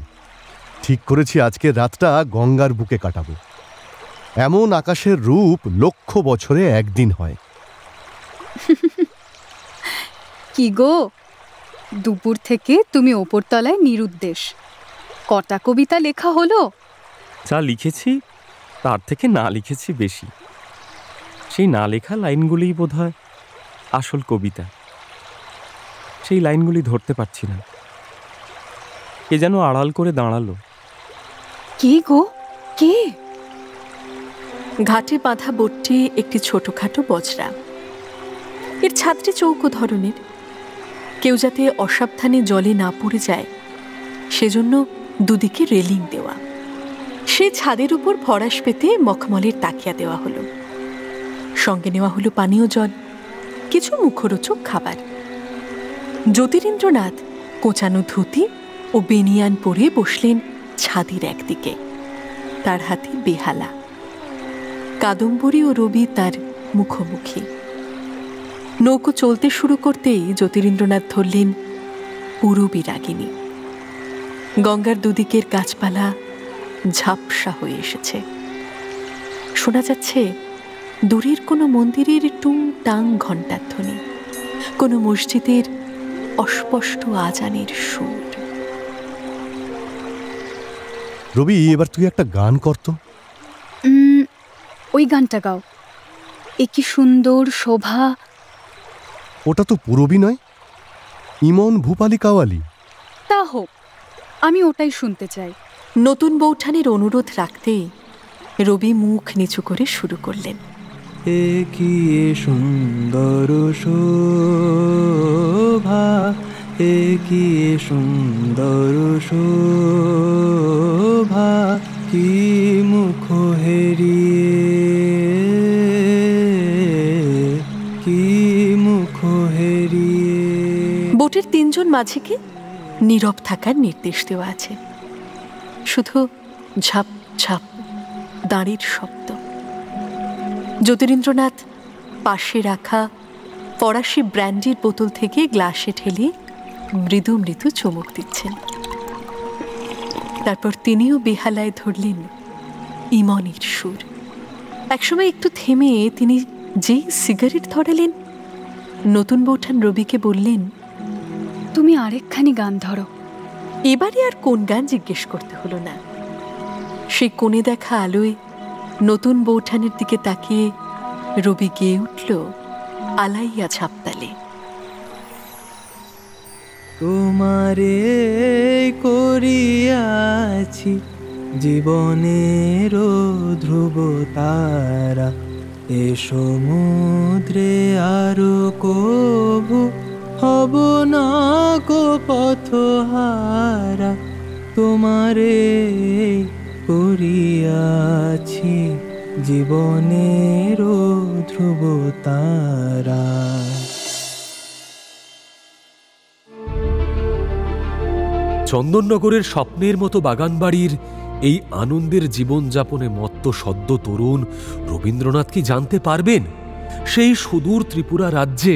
ঠিক করেছি আজকের রাতটা গঙ্গার বুকে কাটাবো। এমন আকাশের রূপ 1,00,000 বছরে একদিন হয়।
কি গো, দুপুর থেকে তুমি ওপরতলায় নিরুদ্দেশ। কটা কবিতা লেখা হলো?
যা লিখেছি তার থেকে না লিখেছি বেশি। সেই না লেখা লাইনগুলিই বোধহয় আসল কবিতা। সেই লাইনগুলি ধরতে পারছি না, কে যেন আড়াল করে দাঁড়ালো।
কে গো, কে?
ঘাটে বাঁধা বোটটি একটি ছোটখাটো বজরা। এর ছাদটি চৌকো ধরনের। কেউ যাতে অসাবধানে জলে না পড়ে যায় সেজন্য দুদিকে রেলিং দেওয়া। সে ছাদের উপর ফরাস পেতে মখমলের তাকিয়া দেওয়া হলো। সঙ্গে নেওয়া হলো পানীয় জল, কিছু মুখরোচক খাবার। জ্যোতিরিন্দ্রনাথ কোঁচানো ধুতি ও বেনিয়ান পরে বসলেন ছাদের একদিকে, তার হাতে বেহালা। কাদম্বরী ও রবি তার মুখোমুখি। নৌকো চলতে শুরু করতেই জ্যোতিরিন্দ্রনাথ ধরলেন পূরবী রাগিনী। গঙ্গার দুদিকের গাছপালা ঝাপসা হয়ে এসেছে। শোনা যাচ্ছে দূরের কোনো মন্দিরের টুং টাং ঘণ্টার ধ্বনি, কোনো মসজিদের অস্পষ্ট আজানের সুর।
রবি, এবার তুই একটা গান করতো।
ওই গানটা গাও। এ কি সুন্দর শোভা।
ওটা তো পূরবী নয়, ইমন ভূপালী কাওয়ালি।
তা হোক, আমি ওটাই শুনতে চাই।
নতুন বৌঠানের অনুরোধ রাখতেই রবি মুখ নিচু করে শুরু করলেন।
এ কি সুন্দর শোভা, এ কি সুন্দর শোভা, কি মুখ হেরিয়ে, কি মুখ হেরিয়ে।
বোটের 3 জন মাঝিকে নীরব থাকার নির্দেশ দেওয়া আছে। শুধু ঝাপ ঝাপ দাঁড়ির শব্দ। জ্যোতিরিন্দ্রনাথ পাশে রাখা ফরাসি ব্র্যান্ডির বোতল থেকে গ্লাসে ঢেলে মৃদু মৃদু চুমুক দিচ্ছেন। তারপর তিনিও বেহালায় ধরলেন ইমনের সুর। একসময় একটু থেমে তিনি যেই সিগারেট ধরালেন, নতুন বৌঠান রবিকে বললেন,
তুমি আরেকখানি গান ধরো।
এবারে আর কোন গান জিজ্ঞেস করতে হলো না। সেই কোণে দেখা আলোয় নতুন বৌঠানের দিকে তাকিয়ে রবি গেয়ে উঠল আলাইয়া ঝাপতালে।
তোমারে করিয়াছি জীবনের ধ্রুব তারা, এ সমুদ্রে আরো কভু হব না কো পথহারা। তোমারে করিয়াছি জীবনের ধ্রুব তারা।
চন্দননগরের স্বপ্নের মতো বাগানবাড়ির এই আনন্দের জীবনযাপনে মত্ত সদ্য তরুণ রবীন্দ্রনাথ কি জানতে পারবেন সেই সুদূর ত্রিপুরা রাজ্যে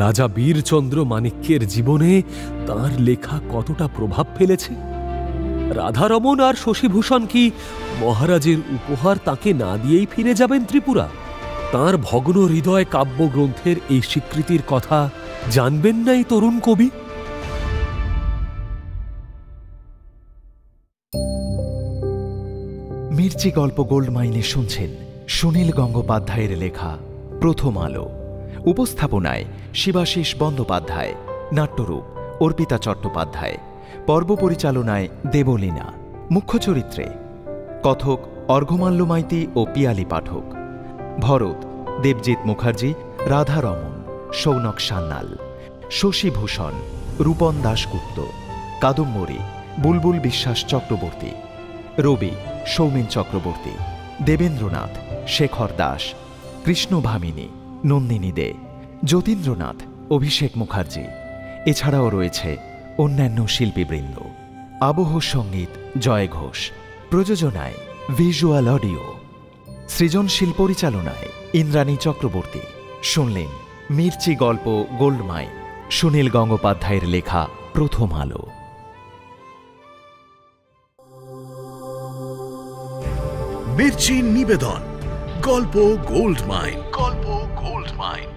রাজা বীরচন্দ্র মাণিক্যের জীবনে তার লেখা কতটা প্রভাব ফেলেছে? রাধারমণ আর শশীভূষণ কি মহারাজের উপহার তাকে না দিয়েই ফিরে যাবেন ত্রিপুরা? তাঁর ভগ্ন হৃদয় কাব্যগ্রন্থের এই স্বীকৃতির কথা জানবেন না এই তরুণ কবি?
মির্চি গল্প গোল্ডমাইনে শুনছেন সুনীল গঙ্গোপাধ্যায়ের লেখা প্রথম আলো। উপস্থাপনায় শিবাশিস বন্দ্যোপাধ্যায়, নাট্যরূপ অর্পিতা চট্টোপাধ্যায়, পর্ব পরিচালনায় দেবলীনা, মুখ্য চরিত্রে কথক অর্ঘ্যমাল্য মাইতি ও পিয়ালি পাঠক, ভরত দেবজিৎ মুখার্জি, রাধারমণ সৌনক সান্যাল, শশীভূষণ রূপন দাশগুপ্ত, কাদম্বরী বুলবুল বিশ্বাস চক্রবর্তী, রবি সৌমেন চক্রবর্তী, দেবেন্দ্রনাথ শেখর দাস, কৃষ্ণ ভামিনী নন্দিনী দে, যতীন্দ্রনাথ অভিষেক মুখার্জি। এছাড়াও রয়েছে অন্যান্য শিল্পীবৃন্দ। আবহ সঙ্গীত জয় ঘোষ, প্রযোজনায় ভিজুয়াল অডিও, সৃজনশীল পরিচালনায় ইন্দ্রাণী চক্রবর্তী। শুনলেন মির্চি গল্প গোল্ডমাইন, সুনীল গঙ্গোপাধ্যায়ের লেখা প্রথম আলো।
মির্চি নিবেদন গল্প গোল্ডমাইন। গল্প গোল্ডমাইন।